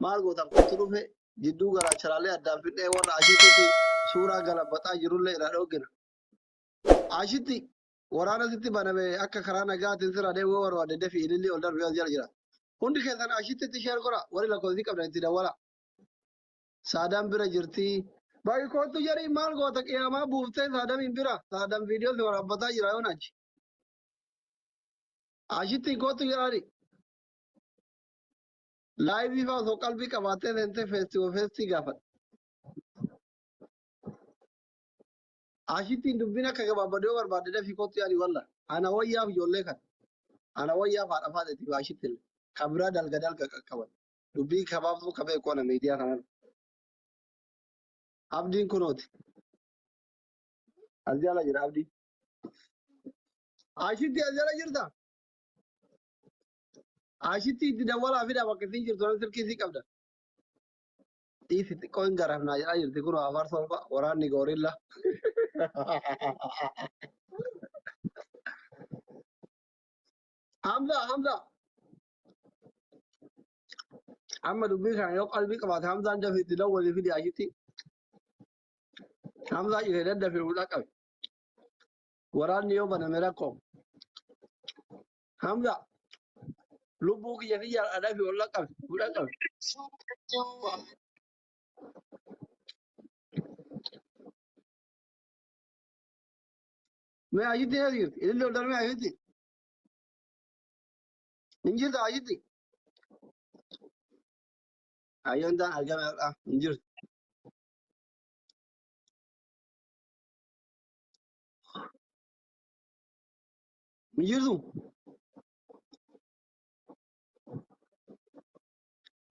maal gootan kottu dhufe jidduu garaacharaalee addaan fidhee warra ashiititti suuraa galabbataa jirullee irraa dhoggina. Ashitti waraana sitti baname akka karaa nagaatiin sirra deemuu barbaade dafi ilillee ol darbee as jala jira. Hundi keessan ashitti sheer godha warri lakkoofsi qabdan itti dawwala. Saadaan bira jirti. Baay'ee kootu jedhee maal goota qiyaamaa buuftee saadamiin bira saadam viidiyoo si waraabbataa jira yoo naachi. Ashitti kootu jedhaani. Laayivii fa'aa osoo qalbii qabaattee seentee feestii gaafadha. Ashittiin dubbiin akka gabaabadoo barbaadde dafii kootu yaani walla. Ana wayyaaf ijoollee kan. Ana wayyaaf haadha faadhati ashittiin. Kan biraa dalga qaqqaban. Dubbii gabaabtuu qabee qoona miidiyaa kanarra. Abdiin kunooti. As jala jira abdiin. Ashitti as jala jirta. Ashitti itti dawwalaa fida bakka isin jirtu nan silkii isii qabda. Dhiisi xiqqoo hin garaaf naa jedhaa jirti kun afar solfa waraanni goorilla. Hamza. Amma dubbii kana yoo qalbii qabaate Hamzaan dafee itti dawwalee fidi ashitti. Hamzaa jiree daddafee fuudhaa qabe. Waraanni yoo baname rakkoo. Hamza lubbuu kiyya fi jaalladhaa fi olla qabe fuudhaa qabe. Mee ashitti eessa jirti? Ilillee ol darbee ashitti. Hin jirtu ashitti. Ayyoon ta'an argame hin jirtu. Hin jirtu.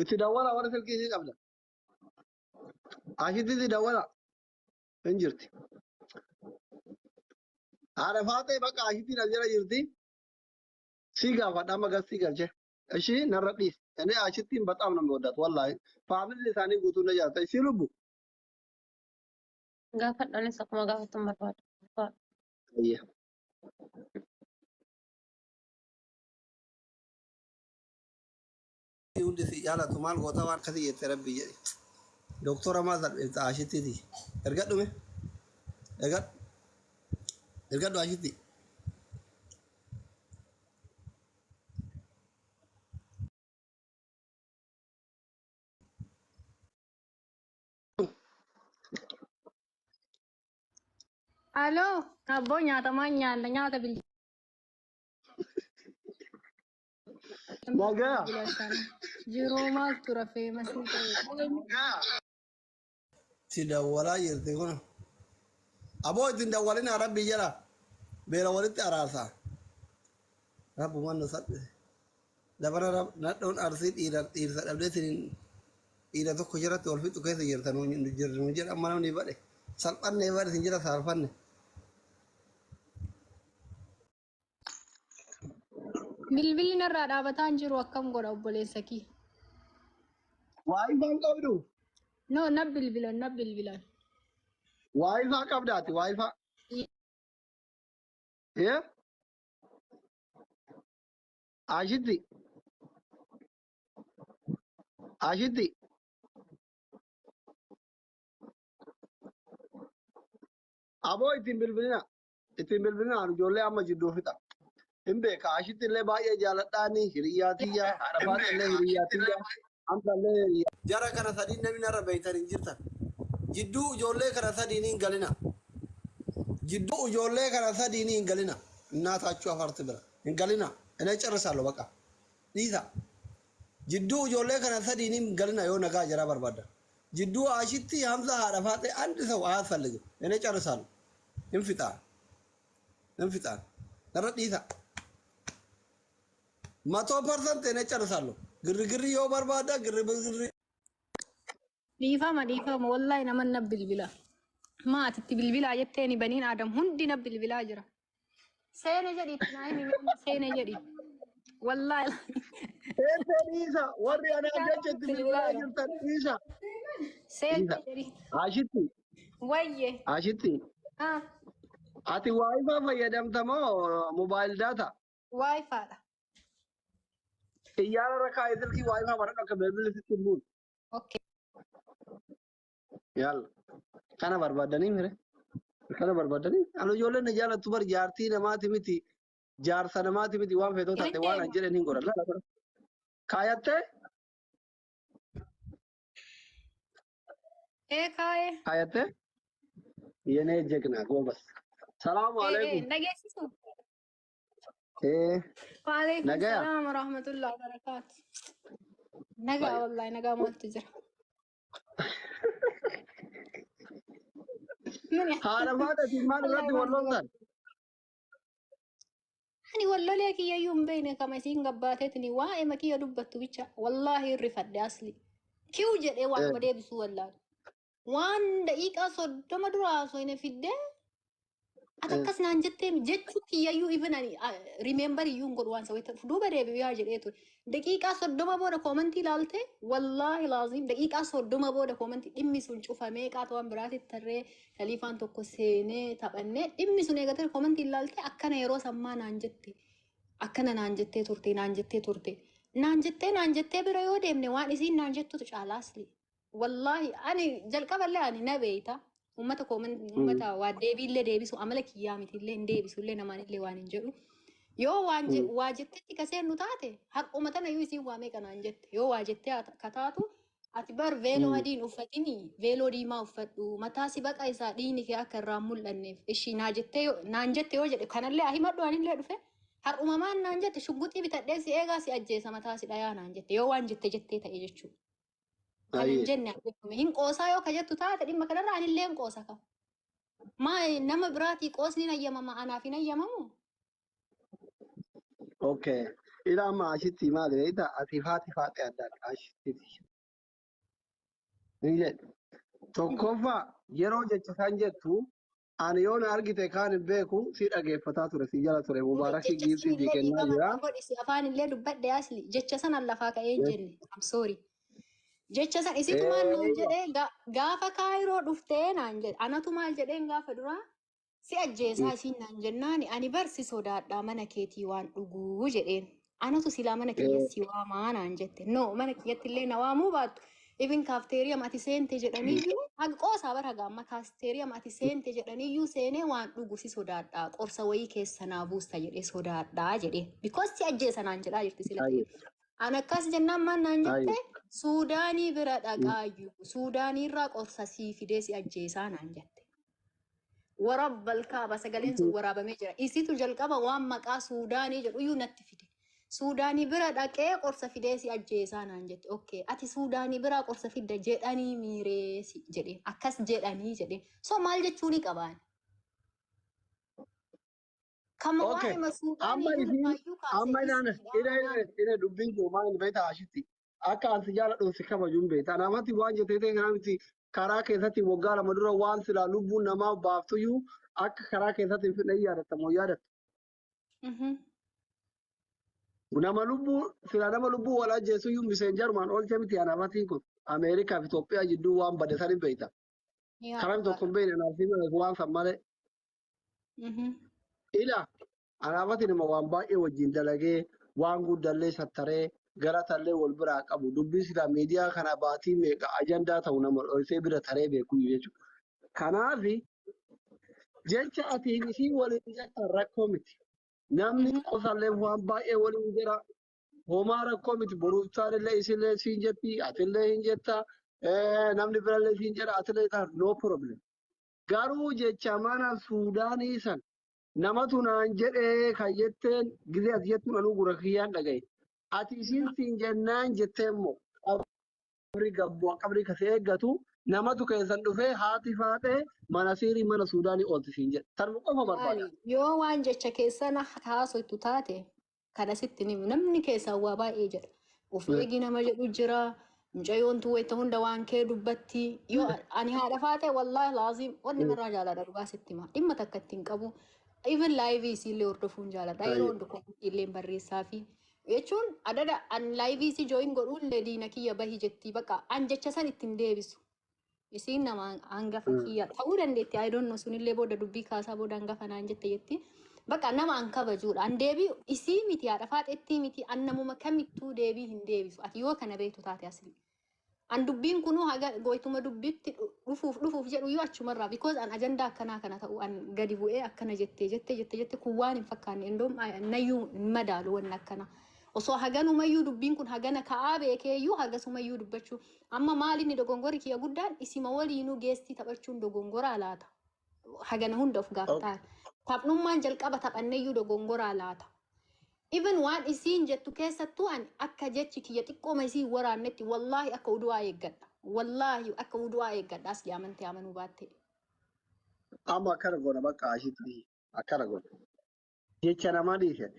Itti dawwala warra silkii isii qabda. Ashitti itti dawwala. Hin jirti. Haadha faatee bakka ashittiin as jala jirti. Si gaafadha amma gastii galchee. Ishii narra dhiisi. Inni ashittiin baxaam nama waddatu wallaahi. Faamilli isaanii guutuun na jaalata. Ishii lubbu. Gaafadhaanis akkuma gaafatan barbaada. Ayya. Hundi si jaalatu maal goota waan akkasii jette rabbi jedhe. Doktora maal salphifta ashittiiti. Ergadhume. Ergadhu ashitti. Aloo, abboo nyaatamaa nyaanna nyaata bilisa. Nagaa. Jiruu maaltu rafee masii ta'e. Si dawwalaa jirti kun. Aboo ittiin dawwalina rabbi jala. Beela walitti araarsaa. Rabbumaan nu salphise. Dabara nadhoon arsii dhiirsa dhabdee dhiira tokko jalatti wal fixu keessa jirtan nu jedha amma namni badhe. Salphannee badhe sin jira saalfanne. Bilbilli narraa dhaabataa hin jiru akkam godha obboleessa kiyya. Waayifaan qabdu. No, na bilbilan. Waayifaa qabdaati waayifaa. Ee? Ashitti. Aboo ittiin bilbilina. Ijoollee amma jidduu fixa. Hin beeka ashitti illee baay'ee jaaladhaani hiriyaatiyyaa haadha faata illee hiriyaatiyyaa hamba illee hiriyaa. Jara kana sadii namni narra beektan hin jirtan. Jidduu ijoollee kana sadii hin galina. Inaataachuu afarti bira hin galina. Ina cirrisaalo baqa. Dhiisa. Jidduu ijoollee kana sadii hin galina yoo nagaa jara barbaadda. Jidduu ashitti hamza haadha faata andi isa waa fallige. Ina cirrisaalo. Hin fixaan. Narra dhiisa. 100% ina cirrisaalo. Girri yoo barbaadda girri. Dhiifama wallahi naman na bilbila. Maatitti bilbilaa jetteeni baniin Adam hundi na bilbilaa jira. Seena jedhi seena jedhi. Wallahi. Isa warri anaa jechetti bilbilaa jirtan isa. Seena jedhi. Ashitti. Wayye. Ashitti. Ati waayifaa fayyadamtamoo mobaayil daata? Waayifaadha. Xiyyaara rakkaa silkii waayifaa bara akka bilbilli sitti hin buune. اوكي يلا كان بربادني مره كان بربادني انا جولن نجاله تبر جارتي نماتي متي جار سنماتي متي وان فيتو تاتي وان يرنتيما اجل نين غور لا كايته ايه كاي كايته ينه جكنا go بس السلام ايه عليكم نجيسو ايه وعليكم نجايا السلام ورحمة الله وبركاته نجا طيب والله نجا ما تجرى من هذا ما تدي ما والله نردي ما والله تجرى تاني يعني والله لك يا يوم بينك كما سين قباتتني واي ما كي دبت بيتشا والله الرفد اصلي كيو جد ايه وان ايه بدي بسو والله وان دقيقة صدما دراسو هنا في الدين ايه Atakkas naan jettee jechuu kiyyayyuu even ani remember iyyuu hin godhu waan sawweta duuba deebi'aa jedhee ture. Daqiiqaa 30 booda koomantii ilaalte wallaahi laaziim daqiiqaa 30 booda koomantii dhimmi sun cufamee qaata waan biraatitti tarree taliifaan tokko seenee taphannee dhimmi sun eegatee koomantii ilaalte akkana yeroo sammaa naan jette akkana naan jettee turte naan jettee bira yoo deemne waan isiin naan jettutu caalaasli. Wallaahi ani jalqaballee ani na beeyta. Uummata uummata waa deebiillee deebisu amala kiyyaa mitiillee hin deebisullee namaanillee waan hin jedhu. Yoo waa jettetti kaseen nu taate har'uma tana yoo isiin waamee kanaan jette yoo waa jettee kataatu ati bar veeloo adiin uffatini veeloo diimaa uffadhu mataa si baqa isaa dhiini kee akka irraa mul'anneef ishii naan jette yoo jedhe kanallee himadhu anillee dhufe har'uma maan naan jette shugguxii bitadhee si eegaa si ajjeesa mataa si dhayaa naan jette yoo waan jettee ta'e jechuudha. Kanan jenne hin qoosaa yoo kajettu taate dhimma kanarraa anillee hin qoosa ka. Maa nama biraatii qoosni nayyamama anaaf hin nayyamamu. اوكي الى ما عشتي ما ادري اذا اتفاتي فاتي عداد عشتي نيجي توكوفا يرو جت سانجتو انا يوم ارغيته كان بيكو سي دغيفتا توري سي جالا توري مبارك Jecha جيبتي sanillee ديكنا dhiifama جرا naa godhisi afaan illee dubbadhe asli jecha sana lafaa ka'ee jenne. I'm sorry. Jecha san isitumaan naan ايوه jedhee gaafa kaayiroo dhuftee naan jedhe anatu maal jedheen gaafa duraa si ajjeesaa isiin naan jennaani ani barsi sodaadhaa mana keetii waan dhuguu jedheen. Anatu silaa mana kiyya si waamaa naan jette. No mana kiyyatti illee na waamuu baattu. Even kaafteeriyaa ati seente jedhaniyyuu qoosaa bara gaamma kaafteeriyaa ati seente jedhaniyyuu seenee waan dhugu si sodaadhaa qorsa wayii keessa naa buusta jedhee sodaadhaa jedheen. Because si ajjeesa naan jedhaa jirti sila ta'e. ايوه An akkas jennaan maan naan jette ايوه Suudaanii bira dhaqaayyuu Suudaaniirraa qorsa sii fidee si ajjeesaa naan jette. Warabbal kaaba sagaleen sun waraabamee jira. Isitu jalqaba waan maqaa Suudaanii jedhu iyyuu natti fide. Suudaanii bira dhaqee qorsa fidee si ajjeesaa naan jette. Okay, ati Suudaanii biraa qorsa fidda jedhanii miireesi jedheen. Akkas jedhanii jedheen. So maal jechuu ni qabaan? Kama اوكي waa'ee اما Suudaanii iyyuu يفين lafaayyuu اما kaasee انا الى دبين جو ما ان بيتا عشتي اكا انت جالا دو سكما جون بيتا انا ماتي واجه تيتي كانتي كارا كيساتي وغالا مدرو وان سلا لبو نما بافتو يو اكا كارا كيساتي في نيا تمو يادت ونما لبو سلا نما لبو ولا جيسو يو مسنجر مان اول تيمتي انا ماتي كو امريكا في توبيا جدو وان بدساري بيتا yaa كلام تو Allah. كومبين انا سيما وان سمالي الى انا ماتي نما وان باي وجين دلغي وان غودلي ستري garatallee wal biraa qabu dubbii sila miidiyaa kana baatii meeqa ajandaa ta'u nama dhoysee bira taree beeku jechuudha. Kanaaf jecha ati isii waliin jettan rakkoo miti. Namni qosallee waan baay'ee waliin jira. Homaa rakkoo miti. Boruuftaallee isillee siin jetti atillee hin jetta. Namni birallee siin jedha atillee taatu no problem. Garuu jecha mana Suudaanii san namatu naan jedhee kan jetteen gizee ati jettuun anuu gura kiyyaan dhagaye. Ati isiin siin jennaan jettee immoo qabrii kasee eeggatu namatu keessan dhufee haati faatee mana siirii mana Suudaanii oolti siin jedhe. Tanuma qofa barbaada. Yoo waan jecha keessana haasoftu taate kana sitti namni keessaa waa baay'ee jedha. Of eegi nama jedhu jira. Mucayyoontu wayita hunda waan kee dubbatti. Yoo ani haadha faatee wallaahi laaziim wanni marraa jaalladha dhugaa sitti hima. Dhimma takka ittiin qabu. Even laayivii isiillee hordofuun jaalladha. Yeroo hundi koomitiillee barreessaa fi jechuun adada an laayivii isii jooyin godhuullee diina kiyya bahi jettii bakka an jecha san ittiin deebisu. Isiin nama hangafa kiyya ta'uu dandeetti. I don't know sunillee booda dubbii kaasaa booda hangafa naan jette jetti. Bakka nama an kabajuudha. An deebii isii miti haadha faaxettii miti an namuma kamittuu deebii hin deebisu. Ati yoo kana beektu taate asli. An dubbiin kunuu haga goytuma dubbitti dhufuuf jedhu yoo achumarraa because an ajandaa akkanaa kana ta'u an gadi bu'ee akkana jettee kun waan hin fakkaanne indoom nayyuu hin madaalu wanni akkana. Osoo haganumayyuu dubbiin kun hagana ka'aa beekeeyyuu hagasumayyuu dubbachuu amma maali inni dogongori kiyya guddaan isima waliinuu geestii taphachuun dogongoraa laata. Hagana hunda of gaaftaan. Taphnummaan jalqaba taphanneeyyuu dogongoraa laata. Even waan isiin jettu keessattuu an akka jechi kiyya xiqqooma isiin waraannetti wallaahi akka udu'aa eeggadha. Wallaahi akka udu'aa eeggadha asli amantee amanuu baatte. Amma akkana goona bakka ashitti akkana goona. Jecha namaa dhiise.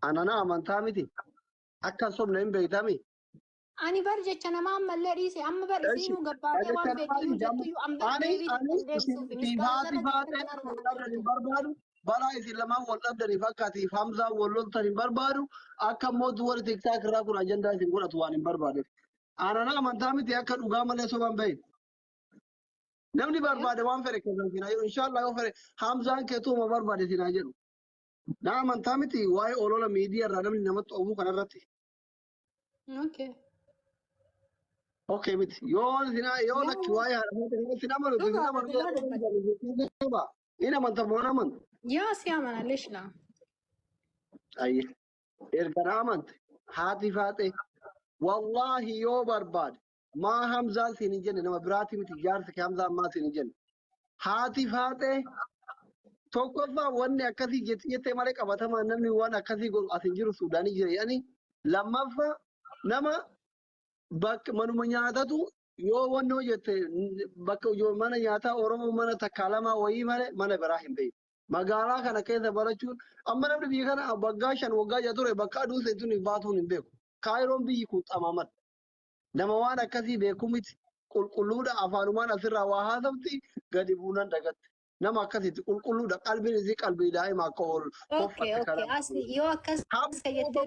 Anana amantaa miti. Akka sobna hin beeytami. Ani bar jecha namaa ammallee dhiise amma bar isiinuu gabbaatee waan beektu jettuyyuu amma deebiin balaa isin lamaan wal dhabdanii fakkaatiif Hamzaa wal loltan hin barbaadu akka mootu warri tiktaak irraa kun ajandaa isin godhatu waan hin barbaadeef. Anana amantaa miti akka dhugaa malee soban bahin. Namni barbaade waan fedhe keessan sinaa jedhu inshaallah yoo fedhe Hamzaan keetuma barbaade sinaa jedhu. Na amantaa miti waa'ee olola miidiyaa irraa namni namatti oofuu kanarratti. Okay miti yoo sinaa yoo lakki waa'ee haadha sinaa malu ina amantaa moo amantaa. Yaa si amana leesh laa. Ayye. Erga amante haati faate wallahi yoo barbaade maa Hamzaa siin hin jenne nama biraati miti jaarsa kee Hamzaa ammaa siin hin jenne. Haati faate tokkoffaa wanni akkasii jettee malee qabatamaan namni waan akkasii godhu as hin jiru Suudaanii jira jedhanii lammaffaa nama bakka manuma nyaatatu yoo wannoo jette bakka mana nyaataa Oromoo mana takka lama wayii malee mana biraa hin beeku. Magaalaa kana keessa barachuun amma namni biyya kana waggaa 5 waggaa 6 ture bakka aduu seetuun baatuun hin beeku. Kaayiroon biyyi kun xamamat. Nama waan akkasii beeku miti qulqulluudha afaanumaan asirraa waa haasofti gadi buunan dagatti. Nama akkasitti qulqulluudha qalbiin isii qalbii daa'ima akka oolu. Okay. Asli yoo akkas jettee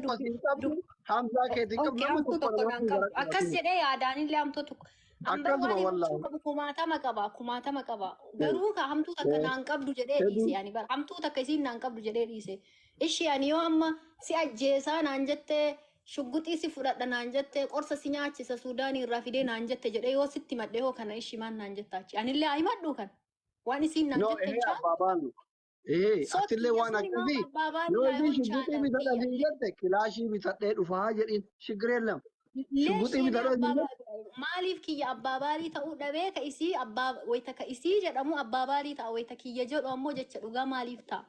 dubbi. Hamzaa keetii qabu nama tokko akkas jedhee yaadaanillee hamtuu tokko. Akkasuma wallahi. Kumaatama qaba. Garuu ka hamtuu takka naan qabdu jedhee dhiise yani bara hamtuu takka isiin naan qabdu jedhee dhiise. Ishee ani yoo amma si ajjeesaa naan jettee shugguxii si fudhadha naan jettee qorsa si nyaachisa Suudaanii irraa fidee naan jette jedhee yoo sitti madde hoo kana ishii maan naan jettaachi. Anillee himadhu kan waan isiin naan jette jechaa. Atillee waan akkasii yoo isiin shugguxii bitadha siin jette kilaashii bitadhee dhufaa jedhin shigireen lama. Maaliif kiyya abbaa baarii ta'uu dhabee ka isii abbaa wayita ka isii jedhamu abbaa baarii ta'a wayita kiyya jedhu ammoo jecha dhugaa maaliif ta'a?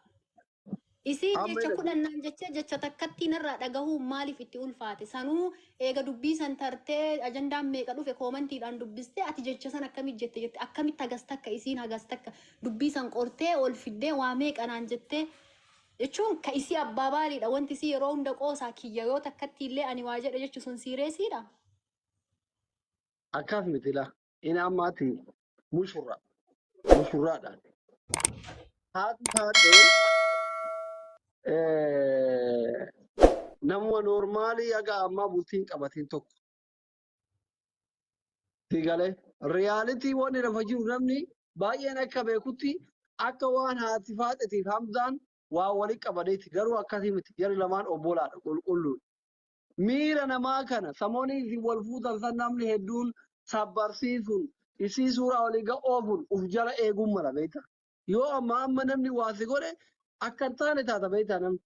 Isii jecha kudhannaan jecha takkatti narraa dhagahuu maaliif itti ulfaate? Sanuu eega dubbii san tartee ajandaan meeqa dhufe koomantiidhaan dubbistee ati jecha san akkamitti jette akkamitti hagas takka isiin hagas takka dubbii san qortee ol fiddee waa meeqanaan jettee jechuun ka isii abbaa baaliidha wanti isii yeroo hunda qoosaa kiyya yoo takkatti illee ani waa jedha jechuun sun siireesiidha. Akkas miti laa inni ammaati mushurraadhaan. Haati taatee nama noormaalii aga ammaa bultiin qabatiin tokko. Sigalee riyaalitii wanni lafa jiru namni baay'een akka beekutti akka waan haati faaxetiif Hamzaan waa waliin qabaneeti garuu akkasii miti jarri lamaan obbolaadha qulqulluudha. Miira namaa kana samoonii isin wal fuutan san namni hedduun sabbarsiisuun isii suuraa walii ga'oofuun uf jala eeguun mala beekta. Yoo amma namni waasi godhe akka hin taane taata beekta namni.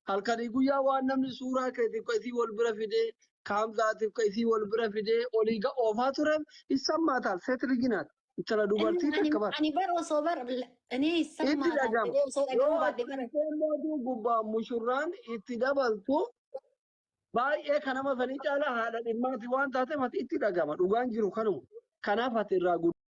Halkanii guyyaa waan namni suuraa keetiif ka isii wal bira fidee Hamzaatiif ka isii wal bira fidee olii ga'oofaa tureef isammaa taal seet riginaati. Intala dubartii takka bara. Ani bara osoo bara ani isammaa taatee osoo dhagahuu baadde bara. Yoo gubbaa mushurraan itti dabaltu baay'ee kan nama sanii caalaa haadha dhimmaati waan taate mati itti dhagama dhugaan jiru kanuma. Kanaaf ati irraa